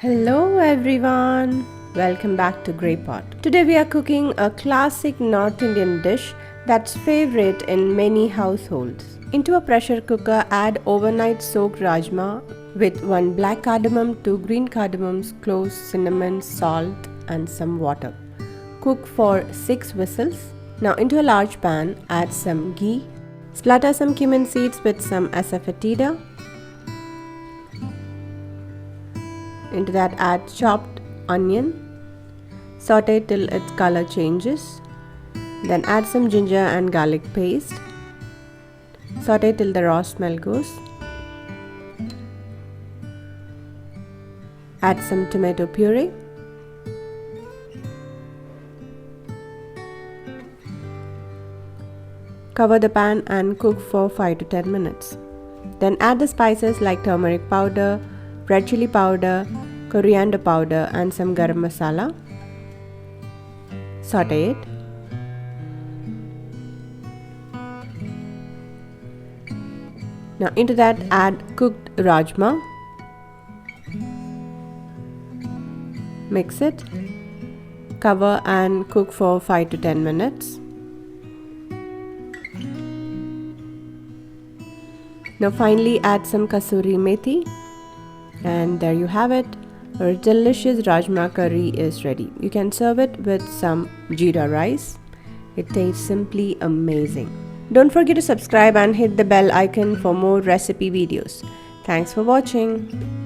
Hello everyone, welcome back to Grey Pot. Today we are cooking a classic North Indian dish that's favorite in many households. Into a pressure cooker, add overnight soaked rajma with 1 black cardamom, 2 green cardamoms, cloves, cinnamon, salt and some water. Cook for 6 whistles. Now into a large pan, add some ghee. Splatter some cumin seeds with some asafoetida. Into that add chopped onion, saute till its color changes, then add some ginger and garlic paste, saute till the raw smell goes, add some tomato puree, cover the pan and cook for 5 to 10 minutes. Then add the spices like turmeric powder, red chili powder, coriander powder and some garam masala. Saute it. Now into that add cooked rajma. Mix it. Cover and cook for 5 to 10 minutes. Now finally add some kasuri methi. And there you have it. Our delicious Rajma curry is ready. You can serve it with some jeera rice. It tastes simply amazing. Don't forget to subscribe and hit the bell icon for more recipe videos. Thanks for watching.